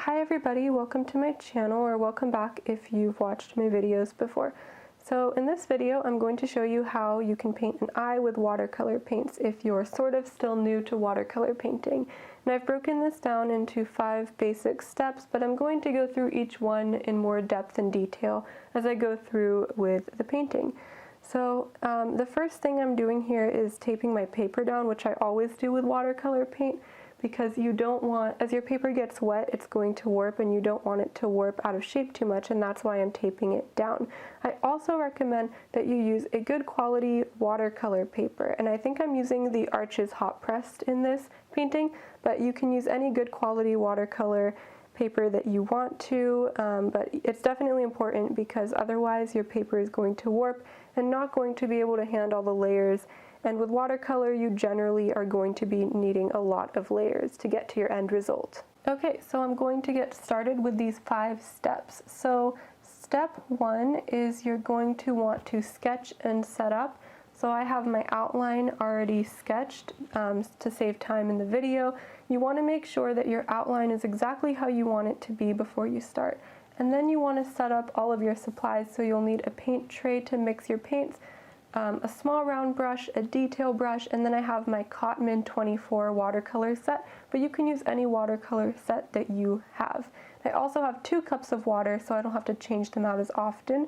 Hi everybody, welcome to my channel, or welcome back if you've watched my videos before. So in this video I'm going to show you how you can paint an eye with watercolor paints if you're sort of still new to watercolor painting. And I've broken this down into 5 basic steps, but I'm going to go through each one in more depth and detail as I go through with the painting. So the first thing I'm doing here is taping my paper down, which I always do with watercolor paint, because you don't want, as your paper gets wet, it's going to warp, and you don't want it to warp out of shape too much, and that's why I'm taping it down. I also recommend that you use a good quality watercolor paper, and I think I'm using the Arches hot pressed in this painting, but you can use any good quality watercolor paper that you want to, but it's definitely important because otherwise your paper is going to warp and not going to be able to handle the layers. And with watercolor, you generally are going to be needing a lot of layers to get to your end result. Okay, so I'm going to get started with these 5 steps. So step 1 is you're going to want to sketch and set up. So I have my outline already sketched to save time in the video. You want to make sure that your outline is exactly how you want it to be before you start. And then you want to set up all of your supplies. So you'll need a paint tray to mix your paints, a small round brush, a detail brush, and then I have my Cotman 24 watercolor set, but you can use any watercolor set that you have. I also have 2 cups of water, so I don't have to change them out as often.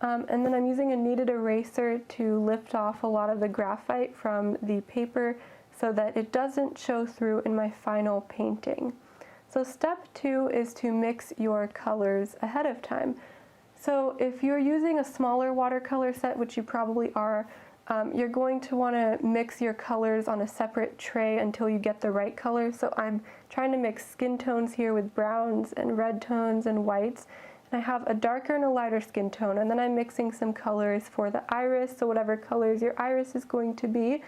And then I'm using a kneaded eraser to lift off a lot of the graphite from the paper so that it doesn't show through in my final painting. So step 2 is to mix your colors ahead of time. So if you're using a smaller watercolor set, which you probably are, you're going to want to mix your colors on a separate tray until you get the right color. So I'm trying to mix skin tones here with browns and red tones and whites. And I have a darker and a lighter skin tone, and then I'm mixing some colors for the iris, so whatever colors your iris is going to be.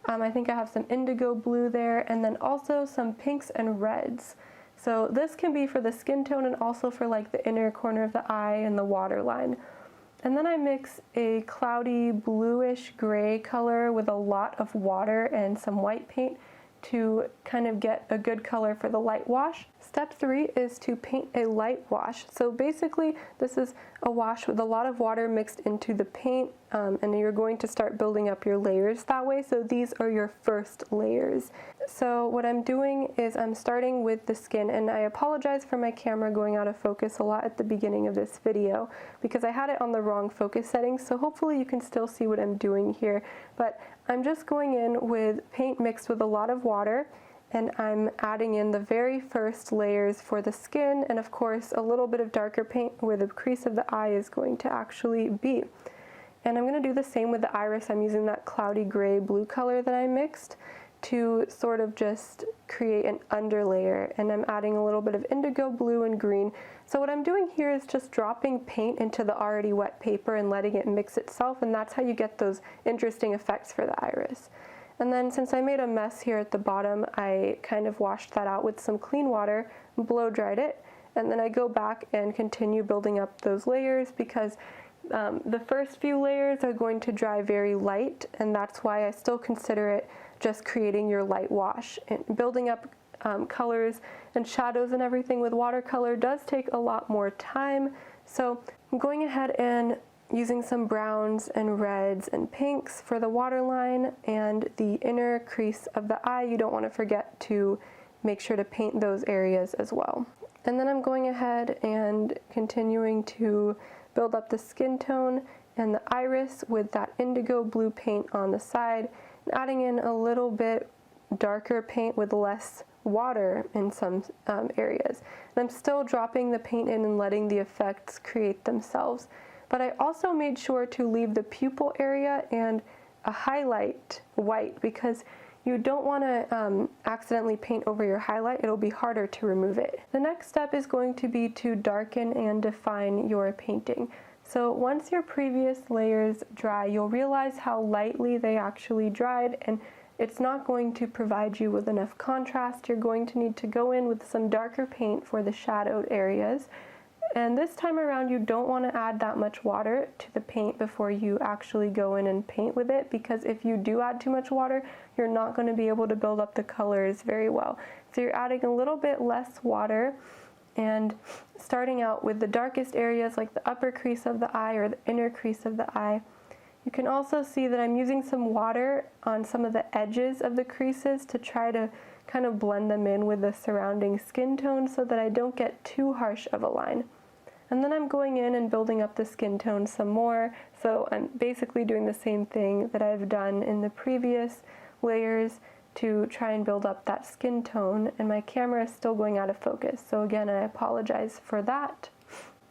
I think I have some indigo blue there, and then also some pinks and reds. So this can be for the skin tone and also for like the inner corner of the eye and the waterline. And then I mix a cloudy bluish gray color with a lot of water and some white paint to kind of get a good color for the light wash. Step 3 is to paint a light wash. So basically this is a wash with a lot of water mixed into the paint, and you're going to start building up your layers that way. So these are your first layers. So what I'm doing is I'm starting with the skin, and I apologize for my camera going out of focus a lot at the beginning of this video because I had it on the wrong focus settings, so hopefully you can still see what I'm doing here. But I'm just going in with paint mixed with a lot of water, and I'm adding in the very first layers for the skin, and of course a little bit of darker paint where the crease of the eye is going to actually be. And I'm going to do the same with the iris. I'm using that cloudy gray blue color that I mixed to sort of just create an underlayer, and I'm adding a little bit of indigo blue and green. So what I'm doing here is just dropping paint into the already wet paper and letting it mix itself, and that's how you get those interesting effects for the iris. And then since I made a mess here at the bottom, I kind of washed that out with some clean water, blow dried it, and then I go back and continue building up those layers because the first few layers are going to dry very light, and that's why I still consider it just creating your light wash. And building up colors and shadows and everything with watercolor does take a lot more time. So I'm going ahead and using some browns and reds and pinks for the waterline and the inner crease of the eye. You don't want to forget to make sure to paint those areas as well. And then I'm going ahead and continuing to build up the skin tone and the iris with that indigo blue paint on the side, and adding in a little bit darker paint with less water in some areas. And I'm still dropping the paint in and letting the effects create themselves. But I also made sure to leave the pupil area and a highlight white because you don't want to accidentally paint over your highlight. It'll be harder to remove it. The next step is going to be to darken and define your painting. So once your previous layers dry, you'll realize how lightly they actually dried, and it's not going to provide you with enough contrast. You're going to need to go in with some darker paint for the shadowed areas. And this time around, you don't want to add that much water to the paint before you actually go in and paint with it, because if you do add too much water, you're not going to be able to build up the colors very well. So you're adding a little bit less water and starting out with the darkest areas like the upper crease of the eye or the inner crease of the eye. You can also see that I'm using some water on some of the edges of the creases to try to kind of blend them in with the surrounding skin tone so that I don't get too harsh of a line. And then I'm going in and building up the skin tone some more, so I'm basically doing the same thing that I've done in the previous layers to try and build up that skin tone, and my camera is still going out of focus, so again I apologize for that.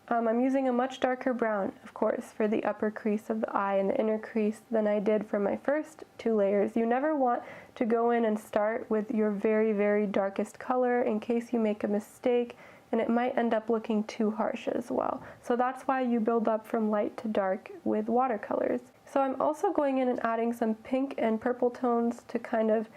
I'm using a much darker brown, of course, for the upper crease of the eye and the inner crease than I did for my first 2 layers. You never want to go in and start with your very, very darkest color in case you make a mistake, and it might end up looking too harsh as well. So that's why you build up from light to dark with watercolors. So I'm also going in and adding some pink and purple tones to kind of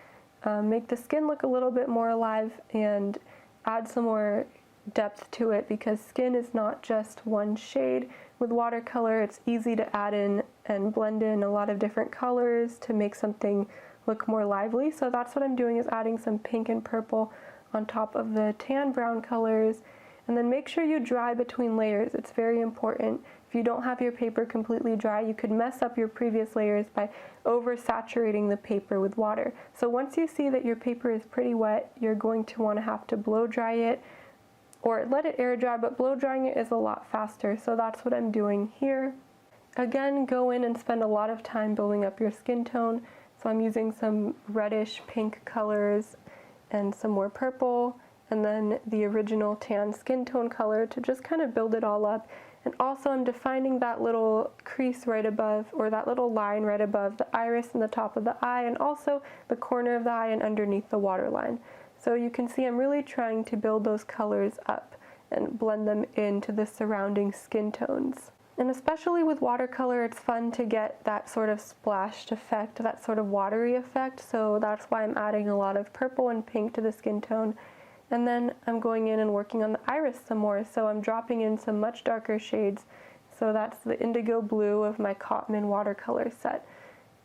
make the skin look a little bit more alive and add some more depth to it, because skin is not just one shade. With watercolor, it's easy to add in and blend in a lot of different colors to make something look more lively. So that's what I'm doing, is adding some pink and purple on top of the tan brown colors. And then make sure you dry between layers. It's very important. If you don't have your paper completely dry, you could mess up your previous layers by oversaturating the paper with water. So once you see that your paper is pretty wet, you're going to want to have to blow dry it or let it air dry, but blow drying it is a lot faster. So that's what I'm doing here. Again, go in and spend a lot of time building up your skin tone. So I'm using some reddish pink colors and some more purple, and then the original tan skin tone color to just kind of build it all up. And also I'm defining that little crease right above, or that little line right above the iris and the top of the eye, and also the corner of the eye and underneath the waterline. So you can see I'm really trying to build those colors up and blend them into the surrounding skin tones. And especially with watercolor, it's fun to get that sort of splashed effect, that sort of watery effect, so that's why I'm adding a lot of purple and pink to the skin tone. And then I'm going in and working on the iris some more, so I'm dropping in some much darker shades. So that's the indigo blue of my Cotman watercolor set.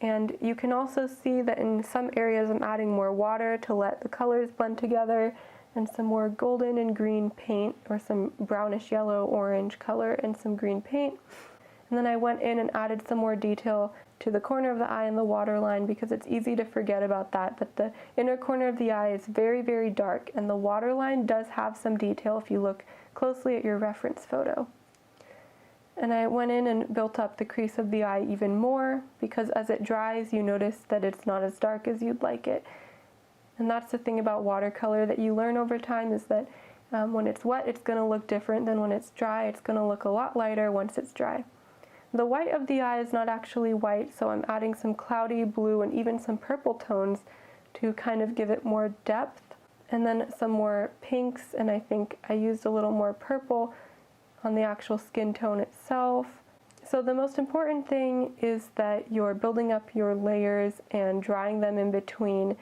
And you can also see that in some areas I'm adding more water to let the colors blend together, and some more golden and green paint, or some brownish yellow orange color and some green paint. And then I went in and added some more detail to the corner of the eye and the waterline, because it's easy to forget about that, but the inner corner of the eye is very, very dark, and the waterline does have some detail if you look closely at your reference photo. And I went in and built up the crease of the eye even more, because as it dries you notice that it's not as dark as you'd like it. And that's the thing about watercolor that you learn over time, is that when it's wet it's going to look different than when it's dry. It's going to look a lot lighter once it's dry. The white of the eye is not actually white, so I'm adding some cloudy blue and even some purple tones to kind of give it more depth. And then some more pinks, and I think I used a little more purple on the actual skin tone itself. So the most important thing is that you're building up your layers and drying them in between,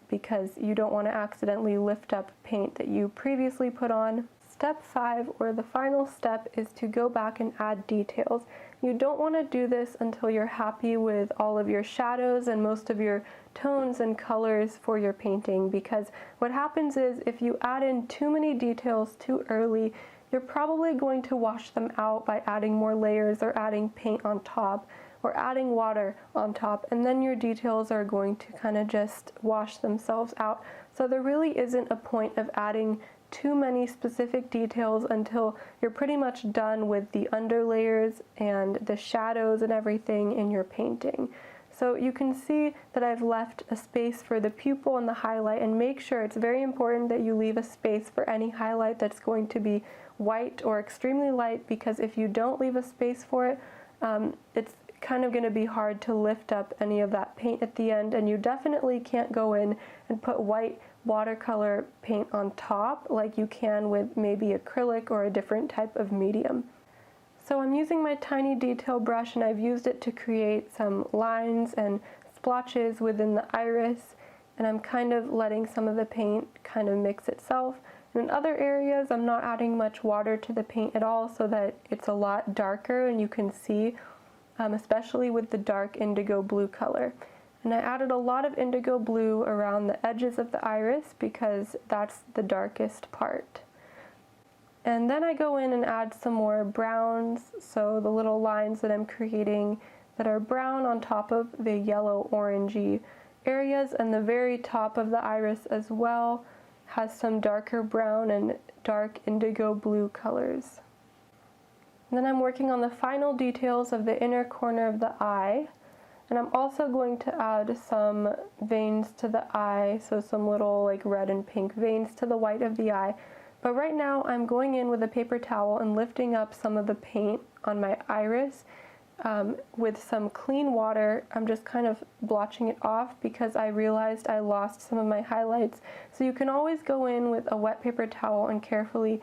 because you don't want to accidentally lift up paint that you previously put on. Step 5, or the final step, is to go back and add details. You don't want to do this until you're happy with all of your shadows and most of your tones and colors for your painting, because what happens is if you add in too many details too early, you're probably going to wash them out by adding more layers or adding paint on top or adding water on top, and then your details are going to kind of just wash themselves out. So there really isn't a point of adding too many specific details until you're pretty much done with the underlayers and the shadows and everything in your painting. So you can see that I've left a space for the pupil and the highlight, and make sure, it's very important that you leave a space for any highlight that's going to be white or extremely light, because if you don't leave a space for it, it's kind of going to be hard to lift up any of that paint at the end, and you definitely can't go in and put white watercolor paint on top like you can with maybe acrylic or a different type of medium. So I'm using my tiny detail brush, and I've used it to create some lines and splotches within the iris, and I'm kind of letting some of the paint kind of mix itself. And in other areas I'm not adding much water to the paint at all, so that it's a lot darker and you can see, especially with the dark indigo blue color. And I added a lot of indigo blue around the edges of the iris because that's the darkest part. And then I go in and add some more browns, so the little lines that I'm creating that are brown on top of the yellow orangey areas, and the very top of the iris as well has some darker brown and dark indigo blue colors. And then I'm working on the final details of the inner corner of the eye, and I'm also going to add some veins to the eye, so some little like red and pink veins to the white of the eye. But right now I'm going in with a paper towel and lifting up some of the paint on my iris with some clean water. I'm just kind of blotching it off because I realized I lost some of my highlights. So you can always go in with a wet paper towel and carefully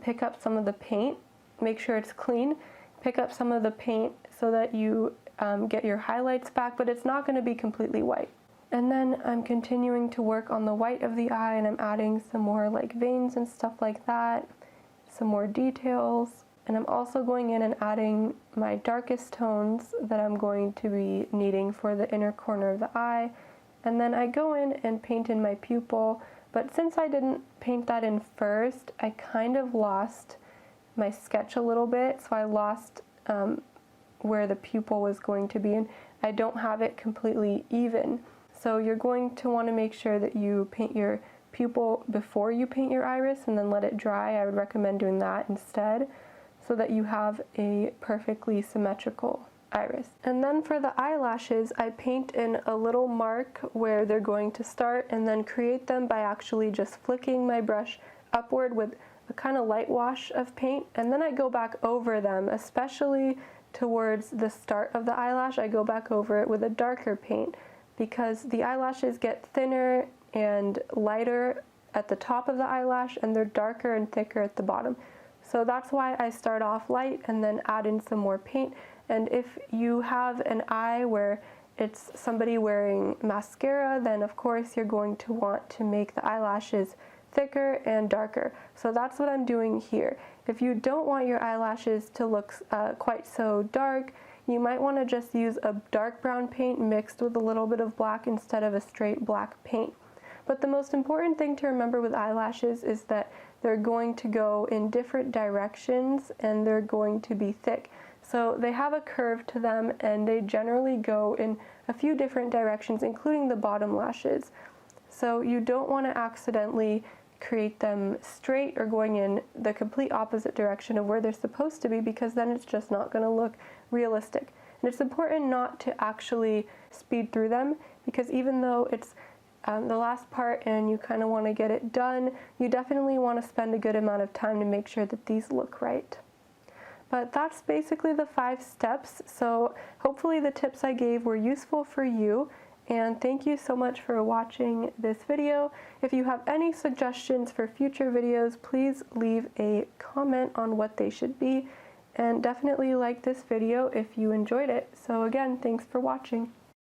pick up some of the paint. Make sure it's clean. Pick up some of the paint so that you get your highlights back, but it's not going to be completely white. And then I'm continuing to work on the white of the eye, and I'm adding some more like veins and stuff like that, some more details. And I'm also going in and adding my darkest tones that I'm going to be needing for the inner corner of the eye. And then I go in and paint in my pupil, but since I didn't paint that in first, I kind of lost my sketch a little bit, so I lost where the pupil was going to be, and I don't have it completely even. So you're going to want to make sure that you paint your pupil before you paint your iris and then let it dry. I would recommend doing that instead so that you have a perfectly symmetrical iris. And then for the eyelashes, I paint in a little mark where they're going to start and then create them by actually just flicking my brush upward with a kind of light wash of paint, and then I go back over them, especially towards the start of the eyelash. I go back over it with a darker paint because the eyelashes get thinner and lighter at the top of the eyelash, and they're darker and thicker at the bottom. So that's why I start off light and then add in some more paint. And if you have an eye where it's somebody wearing mascara, then of course you're going to want to make the eyelashes thicker and darker. So that's what I'm doing here. If you don't want your eyelashes to look quite so dark, you might want to just use a dark brown paint mixed with a little bit of black instead of a straight black paint. But the most important thing to remember with eyelashes is that they're going to go in different directions and they're going to be thick. So they have a curve to them and they generally go in a few different directions, including the bottom lashes. So you don't want to accidentally create them straight or going in the complete opposite direction of where they're supposed to be, because then it's just not going to look realistic. And it's important not to actually speed through them, because even though it's the last part and you kind of want to get it done, you definitely want to spend a good amount of time to make sure that these look right. But that's basically the 5 steps. So hopefully the tips I gave were useful for you. And thank you so much for watching this video. If you have any suggestions for future videos, please leave a comment on what they should be. And definitely like this video if you enjoyed it. So again, thanks for watching.